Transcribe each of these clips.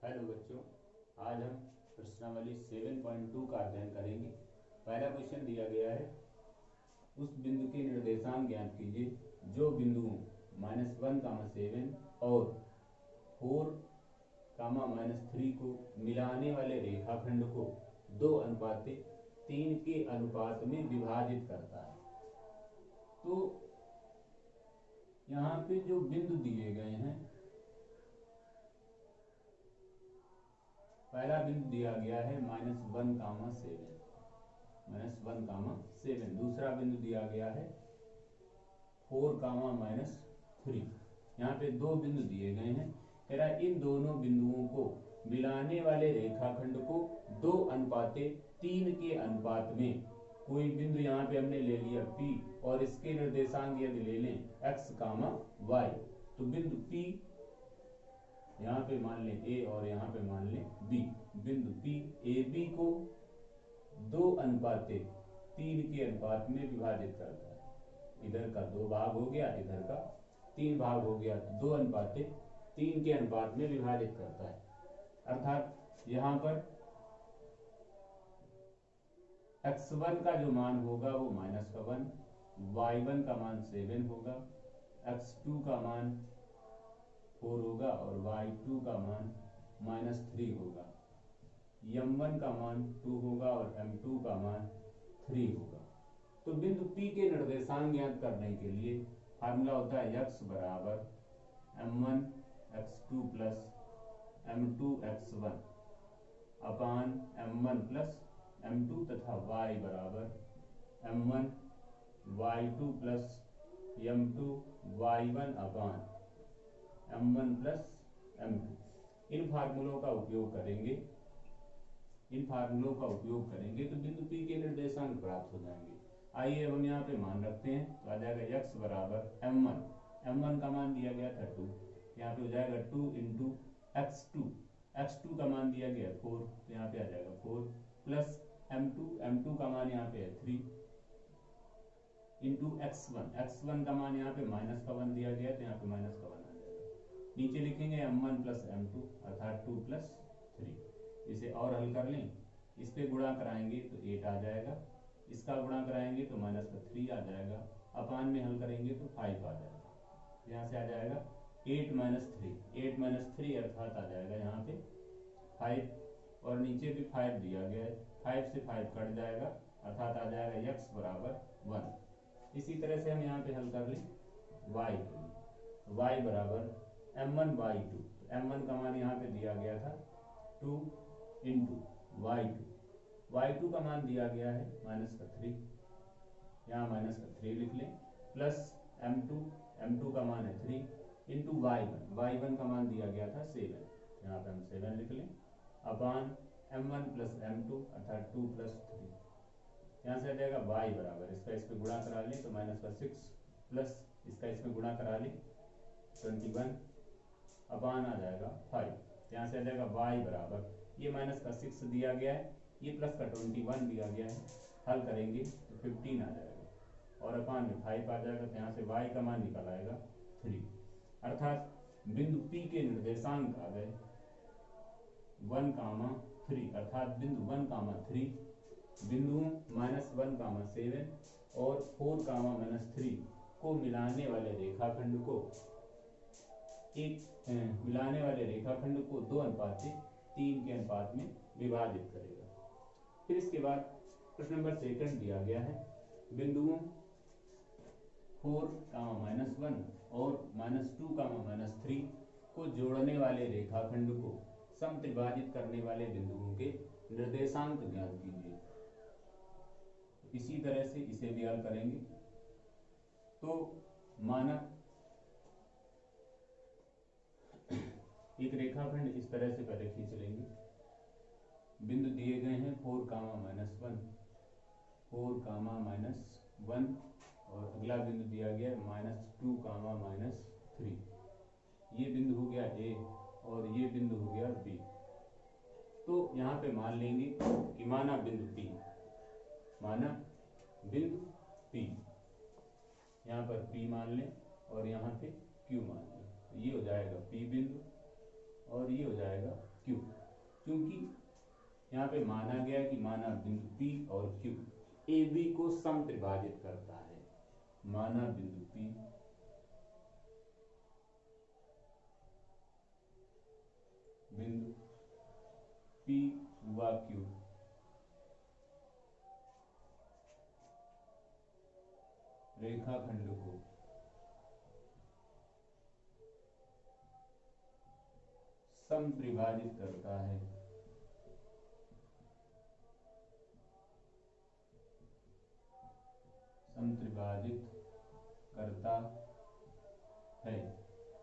Hello बच्चों, आज हम प्रश्नावली 7.2 का अध्ययन करेंगे। पहला क्वेश्चन दिया गया है, उस बिंदु के निर्देशांक ज्ञात कीजिए जो बिंदुओं -1, 7 और 4, -3 को मिलाने वाले रेखाखंड को 2:3 के अनुपात में विभाजित करता है। तो यहाँ पे जो बिंदु दिए गए हैं, पहला बिंदु दिया गया है -1, 7। दूसरा बिंदु दिया गया है 4, -3। यहाँ पे दो बिंदु दिए गए हैं। कह रहा है इन दोनों बिंदुओं को मिलाने वाले रेखाखंड को 2:3 के अनुपात में, कोई बिंदु यहाँ पे हमने ले लिया P और इसके निर्देशांक यदि ले लें x, y, तो बिंदु P यहाँ पे मान लें A और यहाँ पे मान लें B। बिंदु P AB को 2:3 के अनुपात में विभाजित करता है। इधर का 2 भाग हो गया, इधर का 3 भाग हो गया, तो 2:3 के अनुपात में विभाजित करता है। अर्थात यहाँ पर x1 का जो मान होगा वो -1, y1 का मान 7 होगा, x2 का मान 4 होगा और y2 का मान -3 होगा, m1 का मान 2 होगा और m2 का मान 3 होगा। तो बिंदु P के निर्देशांक ज्ञात करने के लिए फार्मूला होता है x बराबर m1 x2 plus m2 x1 अपान m1 प्लस m2 तथा y बराबर m1 y2 plus m2 y1 अपान m1 प्लस m2। इन फार्मूलों का उपयोग करेंगे तो बिंदु P के निर्देशांक प्राप्त हो जाएंगे। आइए अब हम यहाँ पे मान रखते हैं, तो आ जाएगा x बराबर m1 का मान दिया गया था 2, यहाँ पे हो जाएगा 2 इंटू x2 का मान दिया गया 4, तो यहाँ पे आ जाएगा 4 प्लस m2 का मान यहाँ पे है 3 इंटू x1 का मान यहाँ पे -1 दिया गया, तो यहाँ पे -1 आ जाएगा। नीचे लिखेंगे m1 प्लस m2 अर्थात 2 प्लस 3। इसे और हल कर लें, इस पे गुणा कराएंगे तो 8 आ जाएगा, इसका गुणा कराएंगे तो -3 आ जाएगा, अपान में हल करेंगे तो 5 आ जाएगा। यहाँ से आ जाएगा 8 - 3 अर्थात आ जाएगा यहाँ पे 5 और नीचे भी 5 दिया गया है, 5 से 5 कट जाएगा अर्थात आ जाएगा x बराबर 1। इसी तरह से हम यहाँ पे हल कर लें y के लिए, y बराबर m1 y2, तो m1 का मान यहाँ पे दिया गया था 2 इंटू y2 का मान दिया गया है -3, यहाँ -3 लिख लें, प्लस m2 का मान है 3 इंटू y1 का मान दिया गया था 7, यहाँ पे हम 7 लिख लें, अपान m1 प्लस m2 अर्थात 2 प्लस 3। यहाँ से आ जाएगा y बराबर, इसका इस पे गुणा करा लें तो -6 प्लस इसका इसमें गुणा करा लें 21 अपान आ जाएगा 5। यहाँ से आ जाएगा y बराबर, ये -6 दिया गया है, ये प्लस का 21 दिया गया है, हल करेंगे तो 15 आ जाएगा और अपान में 5 आ जाएगा, तो यहाँ से y का मान निकल आएगा 3। अर्थात बिंदु P के निर्देशांक आ गए 1, 3 अर्थात बिंदु 1, 3 बिंदुओं -1, 7 और 4, -3 को मिलाने वाले रेखाखंड को 2:3 के अनुपात में विभाजित करेगा। फिर इसके बाद प्रश्न नंबर 2 दिया गया है, बिंदुओं 4, -1 और -2, -3 को जोड़ने वाले रेखाखंड को समत्रिभाजित करने वाले बिंदुओं के निर्देशांक ज्ञात कीजिए। इसी तरह से इसे भी हल करेंगे। तो माना एक रेखाखंड इस तरह से पहले खींच लेंगे, बिंदु दिए गए हैं 4, -1 और अगला बिंदु दिया गया है -2, -3। ये बिंदु हो गया A और ये बिंदु हो गया B। तो यहाँ पे मान लेंगे कि माना बिंदु P, यहाँ पर P मान लें और यहाँ पे Q मान लें, तो ये हो जाएगा P बिंदु और ये हो जाएगा Q। क्योंकि यहाँ पे माना गया कि माना बिंदु P और Q AB को समत्रिभाजित करता है। माना बिंदु P व Q रेखाखंड को समत्रिभाजित करता है। समत्रिभाजित करता है।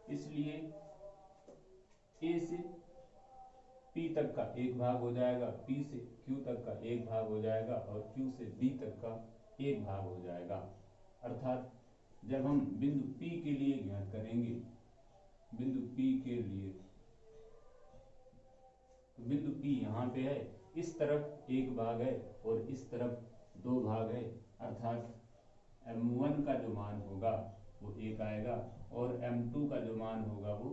इसलिए A से P तक का एक भाग हो जाएगा, P से Q तक का एक भाग हो जाएगा और Q से B तक का एक भाग हो जाएगा। अर्थात जब हम बिंदु P के लिए ज्ञात करेंगे, बिंदु P के लिए, तो बिंदु P यहाँ पे है, इस तरफ एक भाग है और इस तरफ दो भाग है। अर्थात M1 का जो मान होगा वो 1 आएगा और M2 का जो मान होगा वो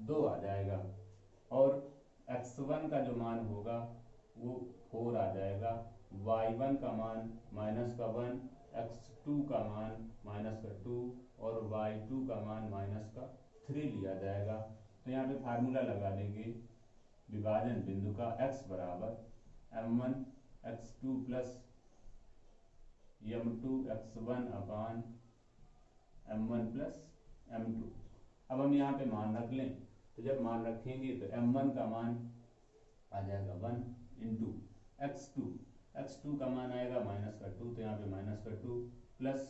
2 आ जाएगा और x1 का जो मान होगा वो 4 आ जाएगा। y1 का मान माइनस का 1, x2 का मान माइनस का 2 और y2 का मान माइनस का 3 लिया जाएगा। तो यहाँ पे फार्मूला लगा लेंगे विभाजन बिंदु का x बराबर m1 x2 plus m2 x1 अपान m1 प्लस m2। अब हम यहाँ पे मान रख लें, तो जब मान रखेंगे तो m1 का मान आ जाएगा 1 इंटू x2 का मान आएगा माइनस का 2, तो यहाँ पे माइनस का 2 प्लस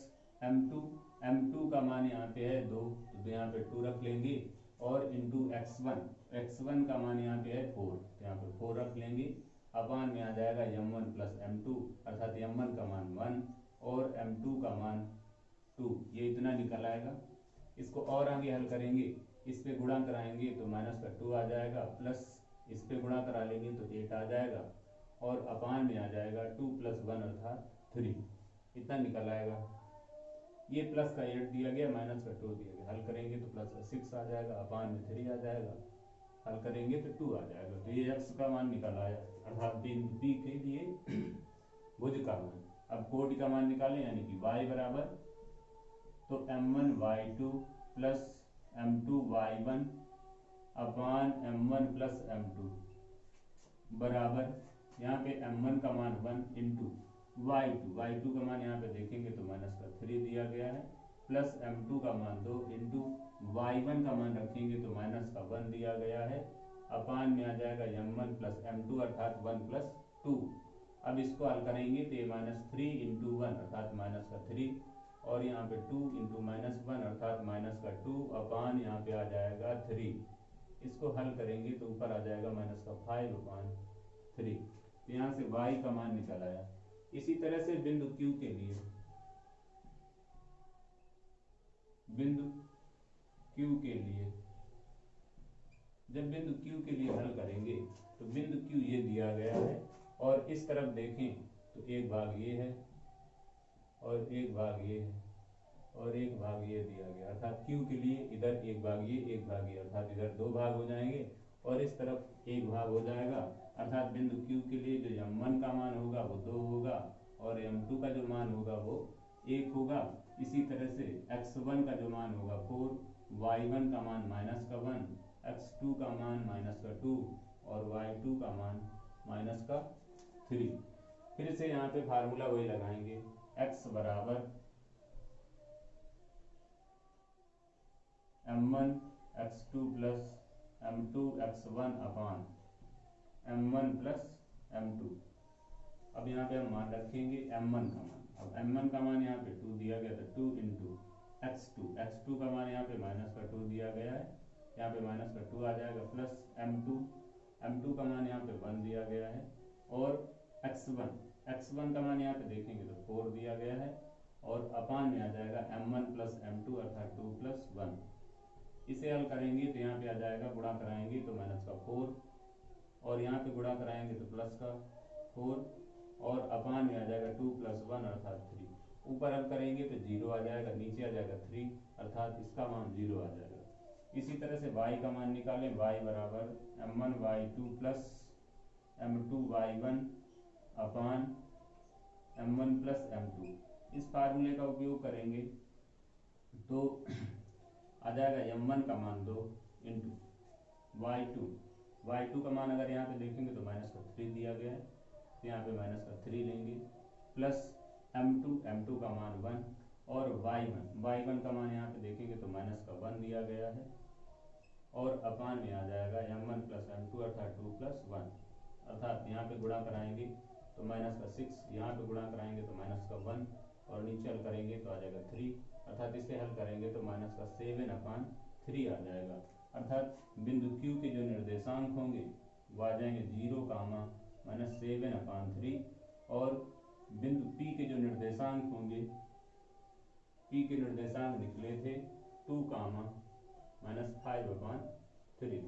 m2 का मान यहाँ पे है 2, तो यहाँ पे 2 रख लेंगे और इंटू x1 का मान यहाँ पे है 4, तो यहाँ पे 4 रख लेंगे। अपान में आ जाएगा m1 प्लस m2, अर्थात m1 का मान 1 और m2 का मान 2, ये इतना निकल आएगा। इसको और आगे हल करेंगे, इस पे गुणा कराएंगे तो माइनस का 2 आ जाएगा, प्लस इस पे गुणा करा लेंगे तो 8 आ जाएगा और अपान में आ जाएगा 2 प्लस 1 अर्थात 3, इतना निकल आएगा। ये प्लस का 8 दिया गया, माइनस का 2 दिया गया, हल करेंगे तो प्लस का 6 आ जाएगा, अपान में 3 आ जाएगा, हल करेंगे तो 2 आ जाएगा। तो ये x का मान निकल आया, अर्थात बिंदु P के लिए भुज का मान। अब कोटि का मान निकालें, यानी कि y बराबर, तो m1 y2 plus m2 y1 अपान m1 प्लस m2 बराबर, यहाँ पे m1 का मान 1 इंटू y2 का मान यहाँ पे देखेंगे तो माइनस का 3 दिया गया है, प्लस m2 का मान 2 इंटू y1 का मान रखेंगे तो माइनस का 1 दिया गया है, अपान में आ जाएगा m1 प्लस m2 अर्थात 1 प्लस 2। अब इसको हल करेंगे तो ये माइनस 3 इंटू 1 अर्थात माइनस का 3 और यहाँ पे 2 इंटू माइनस 1 अर्थात माइनस का 2 अपान यहाँ पे आ जाएगा 3। इसको हल करेंगे तो ऊपर आ जाएगा माइनस का 5 अपान 3। तो यहाँ से y का मान निकल आया। इसी तरह से बिंदु Q के लिए, बिंदु Q के लिए जब बिंदु Q के लिए हल करेंगे तो बिंदु Q ये दिया गया है और इस तरफ देखें तो एक भाग ये है और एक भाग ये है और एक भाग ये दिया गया, अर्थात Q के लिए इधर एक भाग ये एक भाग ये, अर्थात इधर दो भाग हो जाएंगे और इस तरफ एक भाग हो जाएगा। अर्थात बिंदु Q के लिए जो m1 का मान होगा वो 2 होगा और m2 का जो मान होगा वो 1 होगा। इसी तरह से x1 का जो मान होगा 4, y1 का मान माइनस का 1, x2 का मान माइनस का 2 और y2 का मान माइनस का 3। फिर से यहाँ पे फार्मूला वही लगाएंगे, x बराबर m1 x2 plus m2 x1 अपान m1 प्लस m2। अब यहाँ पे हम मान रखेंगे m1 का मान। अब m1 का मान यहाँ पे 2 दिया गया था, 2 इंटू x2 का मान यहाँ पे माइनस का 2 दिया गया है, यहाँ पे माइनस का 2 आ जाएगा, प्लस m2 का मान यहाँ पे 1 दिया गया है और x1 का मान यहाँ पे देखेंगे तो 4 दिया गया है और अपान में आ जाएगा m1 प्लस m2 अर्थात 2 प्लस 1। इसे हल करेंगे तो यहाँ पे आ जाएगा, गुणा कराएंगे तो माइनस का 4 और यहाँ पे गुणा कराएंगे तो प्लस का 4 और अपान में आ जाएगा 2 प्लस 1 अर्थात 3। ऊपर हल करेंगे तो 0 आ जाएगा, नीचे आ जाएगा 3 अर्थात इसका मान 0 आ जाएगा। इसी तरह से y का मान निकालें, y बराबर m1y2 प्लस m2y1 अपान m1 प्लस m2। इस फार्मूले का उपयोग करेंगे तो आ जाएगा m1 का मान 2 इंटू y2 का मान अगर यहाँ पे देखेंगे तो माइनस का 3 दिया गया है, तो यहाँ पे माइनस का 3 लेंगे, प्लस m2 का मान 1 और y1 का मान यहाँ पे देखेंगे तो माइनस का 1 दिया गया है, और अपान में आ जाएगा m1 प्लस m2 अर्थात 2 प्लस 1, अर्थात यहाँ पे गुणा कराएंगे तो माइनस का 6, यहाँ पे गुणा कराएंगे तो माइनस का 1 और नीचे हल करेंगे तो आ जाएगा 3, अर्थात इसे हल करेंगे तो माइनस का 7/3 आ जाएगा। अर्थात बिंदु Q के जो निर्देशांक होंगे वो आ जाएंगे 0, -7/3 और बिंदु P के जो निर्देशांक होंगे, P के निर्देशांक निकले थे 2, -5/3।